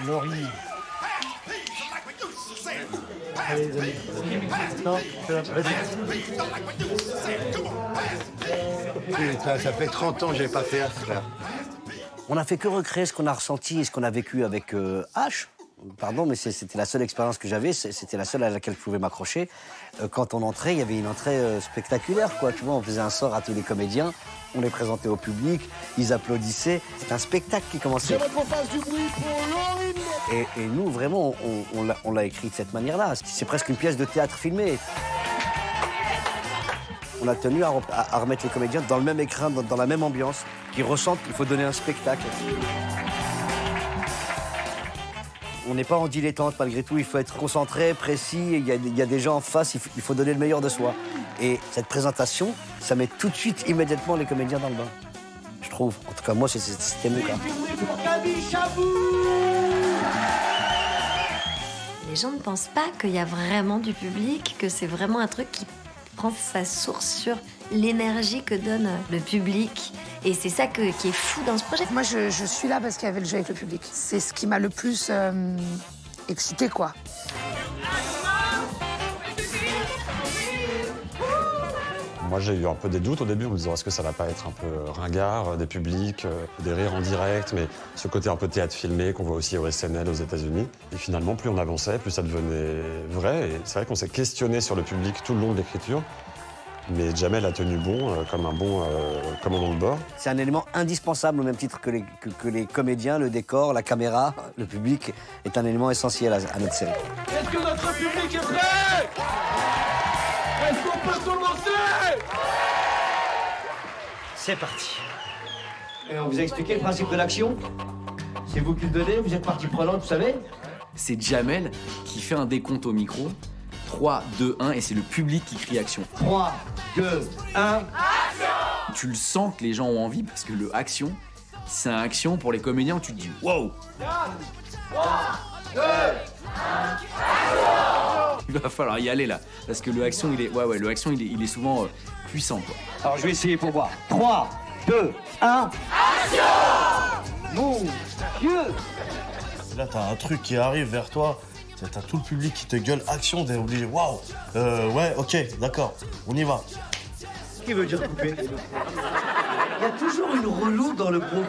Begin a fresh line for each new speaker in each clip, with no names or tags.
Laurie. Allez, les amis. Non, vas-y.
Ça fait 30 ans que j'ai pas fait ça, frère.
On n'a fait que recréer ce qu'on a ressenti et ce qu'on a vécu avec H. Pardon, mais c'était la seule expérience que j'avais, c'était la seule à laquelle je pouvais m'accrocher. Quand on entrait, il y avait une entrée spectaculaire, quoi. Tu vois, on faisait un sort à tous les comédiens, on les présentait au public, ils applaudissaient. C'était un spectacle qui commençait.
J'aimerais qu'on fasse du bruit pour Laurie.
Et nous, vraiment, on l'a écrit de cette manière-là. C'est presque une pièce de théâtre filmée. On a tenu à remettre les comédiens dans le même écrin, dans la même ambiance, qu'ils ressentent qu'il faut donner un spectacle. On n'est pas en dilettante malgré tout, il faut être concentré, précis, il y a des gens en face, il faut donner le meilleur de soi. Et cette présentation, ça met tout de suite, immédiatement, les comédiens dans le bain. Je trouve. En tout cas, moi, c'était mon cas.
Les gens ne pensent pas qu'il y a vraiment du public, que c'est vraiment un truc qui prend sa source sur l'énergie que donne le public. Et c'est ça qui est fou dans ce projet.
Moi, je suis là parce qu'il y avait le jeu avec le public. C'est ce qui m'a le plus excitée, quoi.
Moi, j'ai eu un peu des doutes au début en me disant est-ce que ça va pas être un peu ringard, des publics, des rires en direct, mais ce côté un peu théâtre filmé qu'on voit aussi au SNL aux États-Unis. Et finalement, plus on avançait, plus ça devenait vrai. Et c'est vrai qu'on s'est questionné sur le public tout le long de l'écriture. Mais Jamel a tenu bon, comme un bon commandant de bord.
C'est un élément indispensable, au même titre que les comédiens, le décor, la caméra. Le public est un élément essentiel à notre série.
Est-ce que notre public est prêt? Est-ce qu'on peut commencer?
C'est parti. Et on vous a expliqué le principe de l'action? C'est vous qui le donnez, vous êtes partie prenante, vous savez?
C'est Jamel qui fait un décompte au micro. 3, 2, 1, et c'est le public qui crie action.
3, 2, 1... Action!
Tu le sens que les gens ont envie, parce que le action, c'est un action pour les comédiens où tu te dis « Wow !»
3, 2, 1, action!
Il va falloir y aller, là, parce que le action, il est, le action, il est souvent puissant, quoi.
Alors, je vais essayer pour voir. 3, 2, 1... Action! Mon Dieu!
Là, t'as un truc qui arrive vers toi. T'as tout le public qui te gueule action, t'es obligé. Waouh! Ouais, ok, d'accord, on y va.
Qui veut dire couper? Il y a toujours une relou dans le groupe.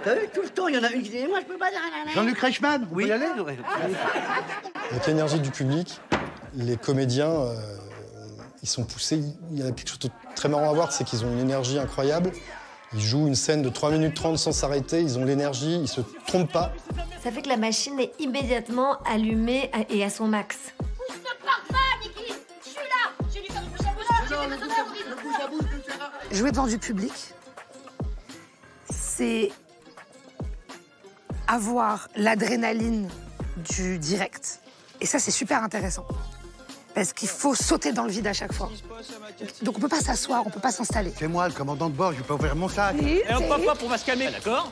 T'as vu, tout le temps, il y en a une qui dit « Moi, je peux pas dire... »
Jean-Luc Reichmann, oui.
y aller?
Avec l'énergie du public, les comédiens, ils sont poussés. Il y a quelque chose de très marrant à voir, c'est qu'ils ont une énergie incroyable. Ils jouent une scène de 3 minutes 30 sans s'arrêter, ils ont l'énergie, ils se trompent pas.
Ça fait que la machine est immédiatement allumée et à son max.
Bouge ne pars pas, Niki! Je suis là! J'ai du temps de bouche à bouche,
Jouer devant du public, c'est avoir l'adrénaline du direct. Et ça, c'est super intéressant. Parce qu'il faut sauter dans le vide à chaque fois. Donc on peut pas s'asseoir, on peut pas s'installer.
C'est moi, le commandant de bord, je vais pas ouvrir mon sac.
Et hop, hop, hop, on va se calmer, d'accord?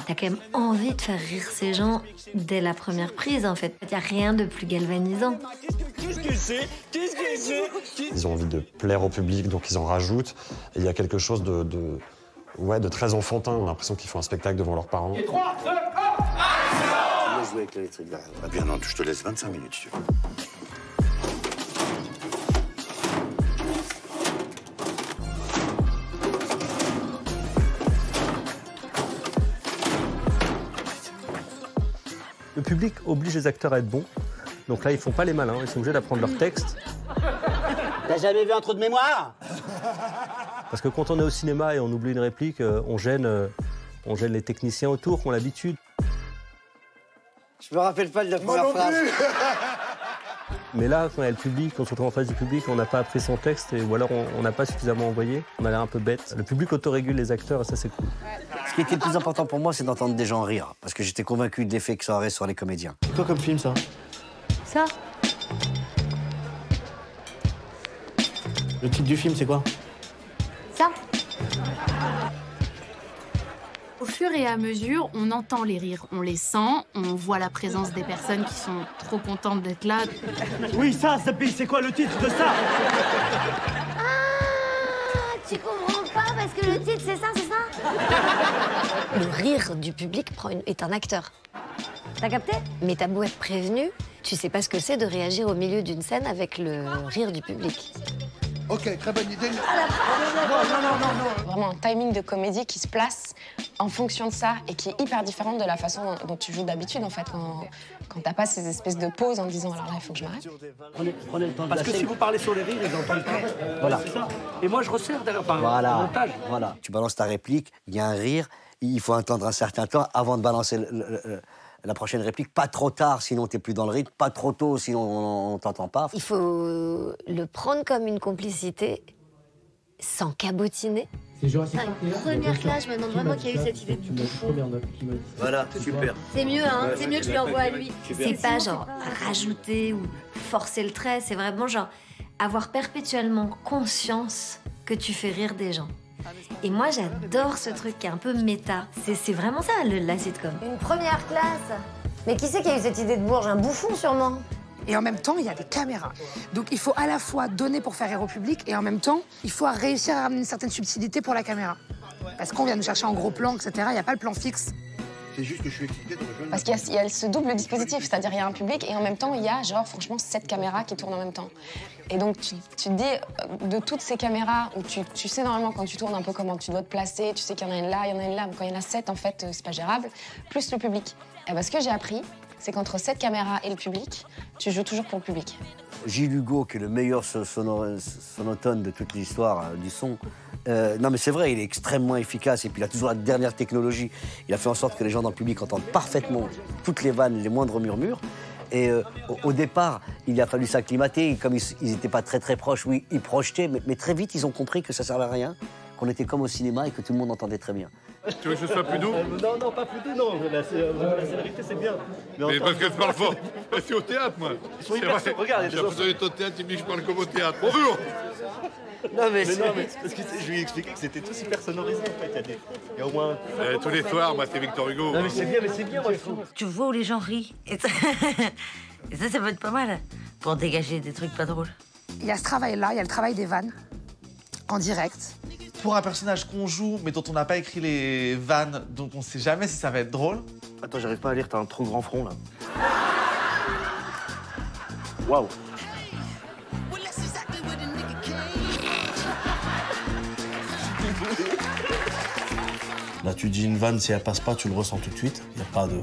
T'as quand même envie de faire rire ces gens dès la première prise, en fait. Il n'y a rien de plus galvanisant.
Qu'est-ce que c'est? Qu'est-ce que c'est?
Ils ont envie de plaire au public, donc ils en rajoutent. Et il y a quelque chose de très enfantin. On a l'impression qu'ils font un spectacle devant leurs parents.
3, 2, 1, action!
On va jouer avec l'électrique derrière. Ah bien non, je te laisse 25 minutes, si tu veux.
Le public oblige les acteurs à être bons. Donc là, ils font pas les malins, ils sont obligés d'apprendre leur texte.
T'as jamais vu un trou de mémoire?
Parce que quand on est au cinéma et on oublie une réplique, on gêne les techniciens autour qui ont l'habitude.
Je me rappelle pas de la première phrase.
Mais là, quand il y a le public, quand on se retrouve en face du public, on n'a pas appris son texte ou alors on n'a pas suffisamment envoyé. On a l'air un peu bête. Le public autorégule les acteurs et ça, c'est cool.
Ce qui était le plus important pour moi, c'est d'entendre des gens rire. Parce que j'étais convaincu de l'effet que ça aurait sur les comédiens.
C'est quoi comme film, ça?
Ça?
Le titre du film, c'est quoi?
Ça?
Au fur et à mesure, on entend les rires, on les sent, on voit la présence des personnes qui sont trop contentes d'être là.
Oui, ça, c'est quoi le titre de ça?
Ah, tu comprends pas?
Ah, parce que le titre, c'est ça? Le rire du public est un acteur. T'as capté? Mais t'as beau être prévenu, tu sais pas ce que c'est de réagir au milieu d'une scène avec le rire du public.
Ok, très bonne idée.
Non. Vraiment un timing de comédie qui se place en fonction de ça et qui est hyper différente de la façon dont tu joues d'habitude, en fait, quand t'as pas ces espèces de pauses en disant alors là, il faut que je m'arrête.
Prenez le temps de
Parce que si vous parlez sur les rires, ils entendent pas.
Voilà.
C'est ça. Et moi, je resserre derrière par
Voilà.
le montage.
Voilà. Tu balances ta réplique, il y a un rire, il faut attendre un certain temps avant de balancer la prochaine réplique. Pas trop tard, sinon t'es plus dans le rythme. Pas trop tôt, sinon on t'entend pas.
Il faut le prendre comme une complicité, sans cabotiner.
C'est genre
Première classe, je me demande vraiment qui a eu cette idée.
Voilà, super.
C'est mieux, hein.
Ouais,
C'est mieux que je lui envoie à lui.
Super.
C'est pas genre rajouter ou forcer le trait. C'est vraiment genre avoir perpétuellement conscience que tu fais rire des gens. Et moi, j'adore ce truc qui est un peu méta. C'est vraiment ça, la sitcom. Une première classe. Mais qui c'est qui a eu cette idée de Bourges? Un bouffon, sûrement.
Et en même temps, il y a des caméras. Donc il faut à la fois donner pour faire rire au public et en même temps, il faut réussir à ramener une certaine subtilité pour la caméra. Parce qu'on vient nous chercher en gros plan, etc. Il n'y a pas le plan fixe.
C'est juste que je suis excité dans le jeu.
Parce qu'il y a ce double dispositif, c'est-à-dire il y a un public et en même temps il y a genre franchement 7 caméras qui tournent en même temps. Et donc tu te dis de toutes ces caméras où tu sais normalement quand tu tournes un peu comment tu dois te placer, tu sais qu'il y en a une là, il y en a une là, mais quand il y en a 7 en fait c'est pas gérable, plus le public. Et ben, ce que j'ai appris, c'est qu'entre cette caméra et le public, tu joues toujours pour le public.
Gilles Hugo, qui est le meilleur sonotone de toute l'histoire du son, non mais c'est vrai, il est extrêmement efficace et puis il a toujours la dernière technologie. Il a fait en sorte que les gens dans le public entendent parfaitement toutes les vannes, les moindres murmures. Et au départ, il a fallu s'acclimater. Comme ils n'étaient pas très proches, oui, ils projetaient, mais très vite, ils ont compris que ça servait à rien, qu'on était comme au cinéma et que tout le monde entendait très bien.
Tu veux que je sois plus doux?
Non, pas plus doux, non. La célérité, c'est bien.
Mais parce que je parle fort. C'est au théâtre, moi.
Ils sont hyper... Regarde,
j'ai l'impression d'être au théâtre, il me dit que je parle comme au théâtre. Bonjour.
Mais parce que je lui ai expliqué que c'était tout super sonorisé, en fait. Il y a au moins...
Tous les soirs, moi, c'est Victor Hugo.
Non, mais c'est bien, moi, je trouve.
Tu vois où les gens rient. Et ça, ça peut être pas mal pour dégager des trucs pas drôles.
Il y a ce travail-là, il y a le travail des vannes, en direct.
Pour un personnage qu'on joue, mais dont on n'a pas écrit les vannes, donc on sait jamais si ça va être drôle.
Attends, j'arrive pas à lire, t'as un trop grand front, là. Waouh. Là, tu dis une vanne, si elle passe pas, tu le ressens tout de suite. Y a pas de...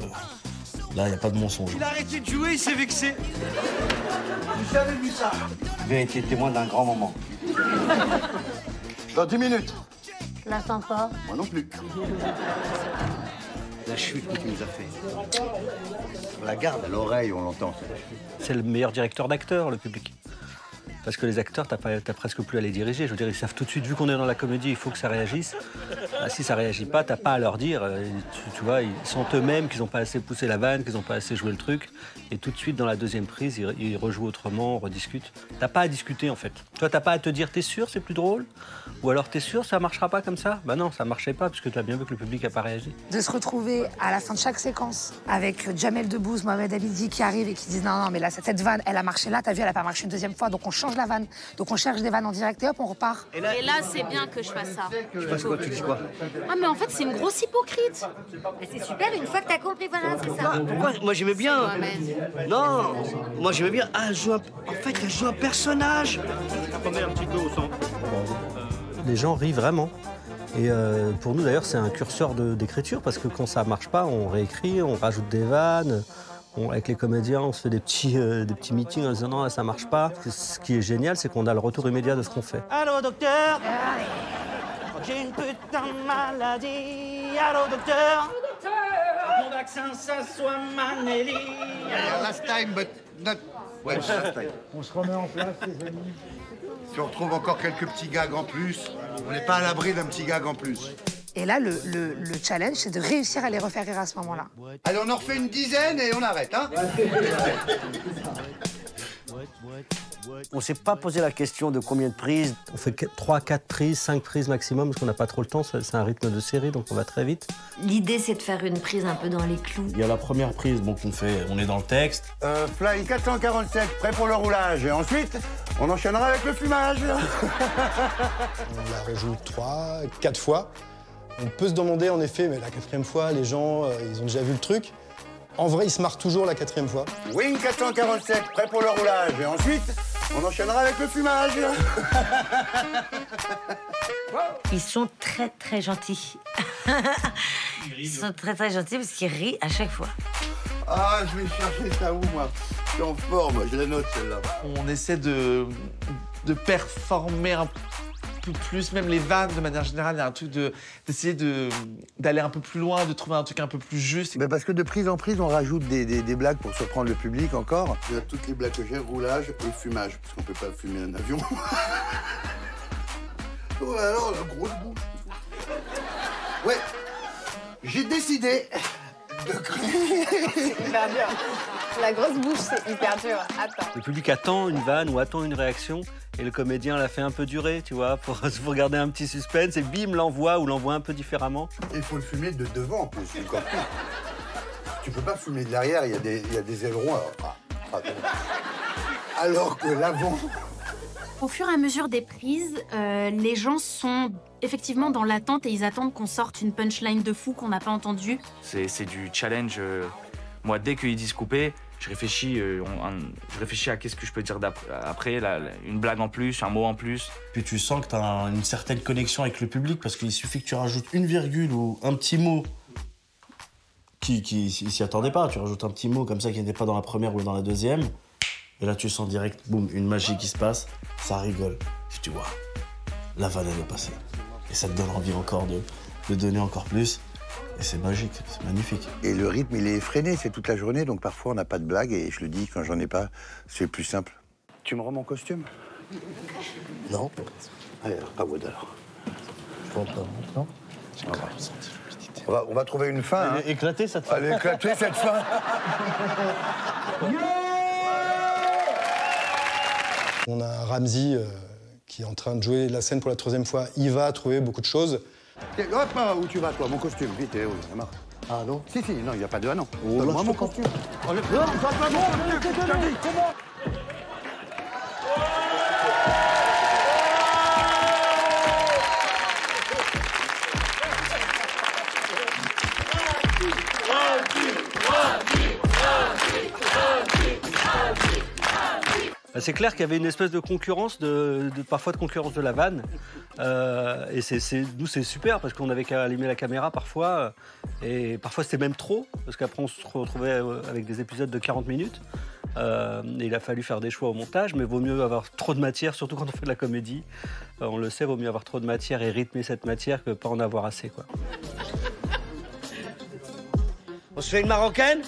Là, il n'y a pas de mensonge.
Il a arrêté de jouer, il s'est vexé. J'ai jamais vu ça.
J'ai été témoin d'un grand moment.
Dans 10 minutes.
Je la sens pas.
Moi non plus.
La chute que tu nous as fait.
On la garde à l'oreille, on l'entend.
C'est le meilleur directeur d'acteurs, le public. Parce que les acteurs, t'as presque plus à les diriger. Je veux dire, ils savent tout de suite, vu qu'on est dans la comédie, il faut que ça réagisse. Ah, si ça réagit pas, t'as pas à leur dire. Tu vois, ils sentent eux-mêmes qu'ils n'ont pas assez poussé la vanne, qu'ils n'ont pas assez joué le truc. Et tout de suite, dans la deuxième prise, ils rejouent autrement, on rediscute. T'as pas à discuter, en fait. Toi, t'as pas à te dire, t'es sûr, c'est plus drôle? Ou alors, t'es sûr, ça marchera pas comme ça? Bah non, ça marchait pas, parce que tu as bien vu que le public a pas réagi.
De se retrouver à la fin de chaque séquence avec Jamel Debbouze, Mohamed Abidi qui arrivent et qui disent non, mais là, cette vanne, elle a marché là, t'as vu, elle a pas marché une deuxième fois, donc on change la vanne. Donc on cherche des vannes en direct et hop, on repart.
Et là c'est bien que je fasse ça.
Tu passes quoi? Tu dis quoi?
Ah, mais en fait, c'est une grosse hypocrite.
Mais c'est super, une fois que t'as compris, voilà, c'est ça.
Pourquoi? Moi, j'aimais bien. Non, moi, j'aimais bien. Ah, en fait, elle joue un personnage.
On met un petit peu au centre. Les gens rient vraiment. Et pour nous, d'ailleurs, c'est un curseur d'écriture, parce que quand ça marche pas, on réécrit, on rajoute des vannes. Avec les comédiens, on se fait des petits meetings en disant non, là, ça marche pas. Ce qui est génial, c'est qu'on a le retour immédiat de ce qu'on fait.
Allô, docteur? J'ai une putain de maladie. Allô, docteur? Mon vaccin, ça soit Manelli.
Last time, but not... Ouais, last time.
On se remet en place, les amis.
Si on retrouve encore quelques petits gags en plus, on n'est pas à l'abri d'un petit gag en plus.
Et là, le challenge, c'est de réussir à les refaire rire à ce moment-là.
Allez, on en refait une dizaine et on arrête, hein?
On s'est pas posé la question de combien de prises.
On fait 3, 4 prises, 5 prises maximum, parce qu'on n'a pas trop le temps. C'est un rythme de série, donc on va très vite.
L'idée, c'est de faire une prise un peu dans les clous.
Il y a la première prise, bon, qu'on fait, on est dans le texte.
Fly 447, prêt pour le roulage. Et ensuite, on enchaînera avec le fumage.
On la rejoue 3, 4 fois. On peut se demander en effet, mais la 4e fois, les gens, ils ont déjà vu le truc. En vrai, ils se marrent toujours la 4e fois.
Wing 447, prêt pour le roulage. Et ensuite, on enchaînera avec le fumage.
Ils sont très très gentils. Ils sont très très gentils parce qu'ils rient à chaque fois.
Ah, je vais chercher ça où, moi? Je suis en forme, je la note, celle-là.
On essaie de performer un peu plus, même les vannes, de manière générale, il y a un truc d'essayer d'aller un peu plus loin, de trouver un truc un peu plus juste.
Mais parce que de prise en prise, on rajoute des blagues pour surprendre le public encore. Il y a toutes les blagues que j'ai, roulage et fumage, parce qu'on peut pas fumer un avion. Oh, alors, la grosse bouche. Ouais, j'ai décidé de créer...
C'est hyper dur. La grosse bouche, c'est hyper dur. Attends.
Le public attend une vanne ou attend une réaction, et le comédien la fait un peu durer, tu vois, pour garder un petit suspense, et bim, l'envoie ou l'envoie un peu différemment.
Il faut le fumer de devant, en plus, encore plus. Tu peux pas fumer de l'arrière, il y a des ailerons, alors que l'avant...
Au fur et à mesure des prises, les gens sont effectivement dans l'attente et ils attendent qu'on sorte une punchline de fou qu'on n'a pas entendue.
C'est du challenge. Moi, dès qu'ils disent couper, je réfléchis à qu'est-ce que je peux dire après, une blague en plus, un mot en plus.
Puis tu sens que tu as une certaine connexion avec le public parce qu'il suffit que tu rajoutes une virgule ou un petit mot qui s'y attendait pas. Tu rajoutes un petit mot comme ça qui n'était pas dans la première ou dans la deuxième. Et là, tu sens direct, boum, une magie qui se passe, ça rigole. Et tu vois, la vanne, elle est passée. Et ça te donne envie encore de donner encore plus. Et c'est magique, c'est magnifique.
Et le rythme, il est effréné, c'est toute la journée, donc parfois on n'a pas de blague, et je le dis, quand j'en ai pas, c'est plus simple. Tu me rends mon costume? Non. Allez, alors, pas Wood, alors. Non. On va trouver une fin.
Elle est éclatée, cette fin.
Elle est éclatée, cette fin.
On a Ramzy qui est en train de jouer la scène pour la 3e fois. Il va trouver beaucoup de choses.
Hop, où tu vas, toi? Mon costume, vite, où? Ah non? Si, non, il n'y a pas de ah non. Donne-moi mon costume. Non, ça pas bon, comment?
C'est clair qu'il y avait une espèce de concurrence, parfois de concurrence de la vanne. Et nous, c'est super parce qu'on avait qu'à allumer la caméra parfois. Et parfois, c'était même trop, parce qu'après, on se retrouvait avec des épisodes de 40 minutes. Et il a fallu faire des choix au montage, mais vaut mieux avoir trop de matière, surtout quand on fait de la comédie. On le sait, vaut mieux avoir trop de matière et rythmer cette matière que pas en avoir assez, quoi.
On se fait une marocaine?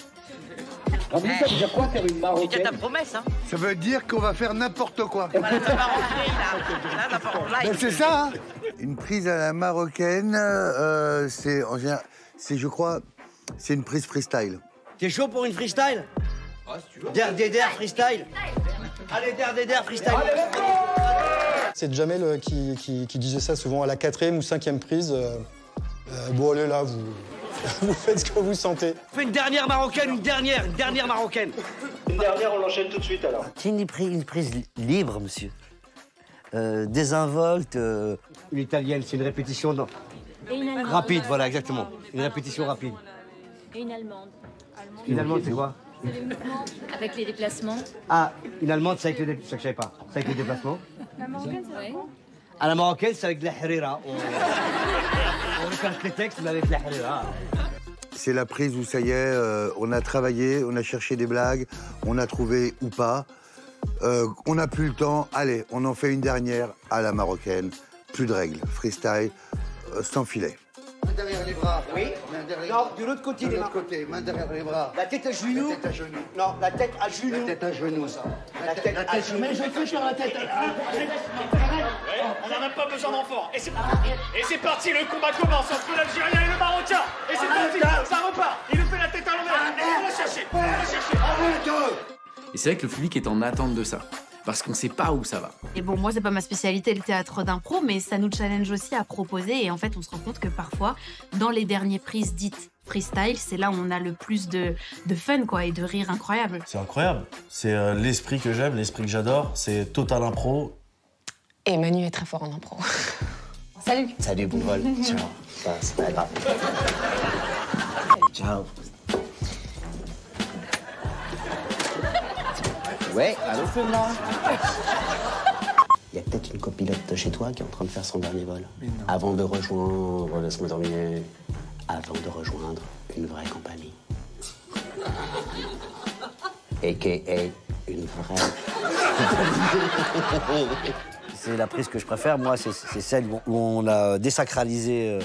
Ça veut dire quoi faire une marocaine?
C'est ta promesse, hein?
Ça veut dire qu'on va faire n'importe quoi.
Voilà, ta marocaine, là. Là,
Ben, c'est ça, hein. Une prise à la marocaine, c'est, je crois, c'est une prise freestyle.
T'es chaud pour une freestyle? Der freestyle. Allez, der freestyle.
C'est Jamel qui disait ça souvent à la 4e ou 5e prise. Bon, allez là, vous faites ce que vous sentez.
Fais une dernière marocaine, une dernière marocaine.
Une dernière, on l'enchaîne tout de suite alors.
C'est une prise libre, monsieur. Désinvolte. Une italienne, c'est une répétition
Et une allemande.
rapide, voilà, exactement. Une répétition rapide.
Et une allemande.
Une allemande, c'est quoi?
C'est le mouvement avec les déplacements.
Ah, une allemande, c'est avec les déplacements. Ça, je savais pas. C'est avec les déplacements.
La marocaine, c'est quoi?
À la marocaine, c'est avec la harira. On recherche les textes, mais avec la harira.
C'est la prise où ça y est, on a travaillé, on a cherché des blagues, on a trouvé ou pas. On n'a plus le temps, allez, on en fait une dernière à la marocaine. Plus de règles, freestyle, sans filet. Main derrière les bras.
Oui.
Main derrière.
Non, de l'autre côté.
De l'autre côté, main derrière les bras.
La tête à genoux.
La tête à genoux.
Non, la tête à genoux.
La tête à genoux.
La tête à genoux.
Mais je fais sur la tête. On n'a même pas besoin d'enfants. Et c'est parti, le combat commence entre l'Algérien et le Marocain. Et c'est parti, ça repart. Il lui fait la tête à l'envers. On va chercher.
Arrête.
Et c'est vrai que le public est en attente de ça. Parce qu'on sait pas où ça va.
Et bon, moi, c'est pas ma spécialité, le théâtre d'impro, mais ça nous challenge aussi à proposer. Et en fait, on se rend compte que parfois, dans les dernières prises dites freestyle, c'est là où on a le plus de fun, quoi, et de rire incroyable.
C'est incroyable. C'est l'esprit que j'aime, l'esprit que j'adore. C'est total impro.
Et Manu est très fort en impro. Salut.
Salut, bon vol. Ciao. Bah, c'est pas grave. Ciao. Ouais, allô, Fema. Il y a peut-être une copilote de chez toi qui est en train de faire son dernier vol. Avant de rejoindre, laisse-moi terminer, avant de rejoindre une vraie compagnie. A.K.A. une vraie. C'est la prise que je préfère, moi, c'est celle où on a désacralisé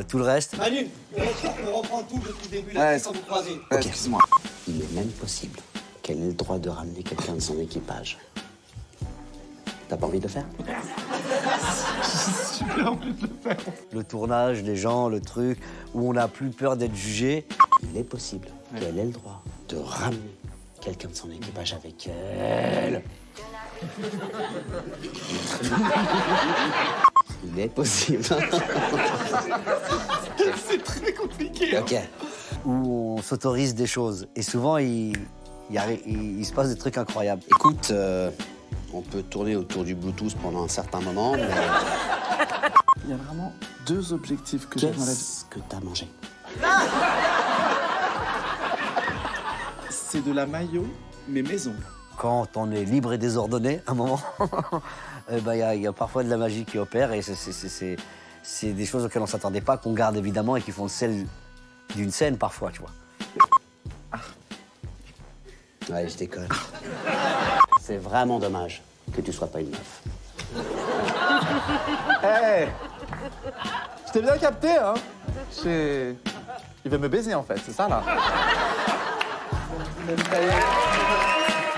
tout le reste.
Manu, on reprend tout depuis le début, là, sans vous croiser.
Ok. Excuse-moi. Il est même possible qu'elle ait le droit de ramener quelqu'un de son équipage. T'as pas envie de le faire?
Super envie de le faire.
Le tournage, les gens, le truc, où on n'a plus peur d'être jugé. Il est possible qu'elle ait le droit de ramener quelqu'un de son équipage avec elle. Il est possible.
C'est très compliqué.
Ok. Où on s'autorise des choses. Et souvent, il se passe des trucs incroyables. Écoute, on peut tourner autour du Bluetooth pendant un certain moment, mais...
Il y a vraiment 2 objectifs que j'ai dans la vie.
Qu'est-ce que t'as mangé?
C'est de la mayo, mais maison.
Quand on est libre et désordonné, à un moment, il y a parfois de la magie qui opère et c'est des choses auxquelles on s'attendait pas, qu'on garde évidemment et qui font le sel d'une scène parfois, tu vois. Ouais, je déconne. C'est vraiment dommage que tu sois pas une meuf.
Hey, je t'ai bien capté, hein. Il veut me baiser, en fait, c'est ça, là.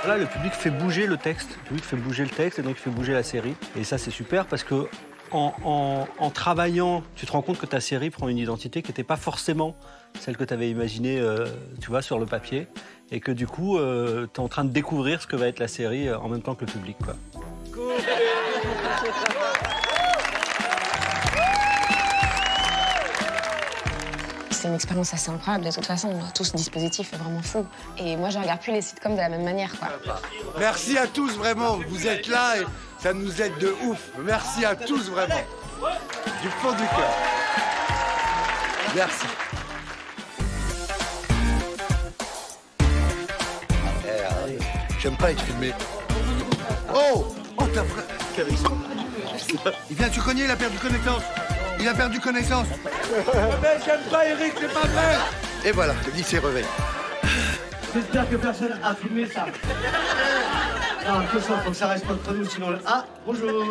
Là, le public fait bouger le texte. Le public fait bouger le texte et donc il fait bouger la série. Et ça, c'est super parce que en travaillant, tu te rends compte que ta série prend une identité qui n'était pas forcément celle que tu avais imaginée, tu vois, sur le papier. Et que du coup, tu es en train de découvrir ce que va être la série en même temps que le public, quoi.
C'est une expérience assez incroyable de toute façon. Tout ce dispositif est vraiment fou. Et moi, je regarde plus les sitcoms de la même manière, quoi.
Merci à tous, vraiment. Vous êtes là et ça nous aide de ouf. Merci à tous, vraiment. Du fond du cœur. Merci. J'aime pas être filmé. Oh, t'as vrai. Il vient de se cogner, il a perdu connaissance. Il a perdu connaissance.
Mais j'aime pas Eric, c'est pas vrai.
Et voilà, il s'est réveillé.
J'espère que personne a filmé ça. Non, que ça, faut que ça reste entre nous, sinon... Ah, bonjour.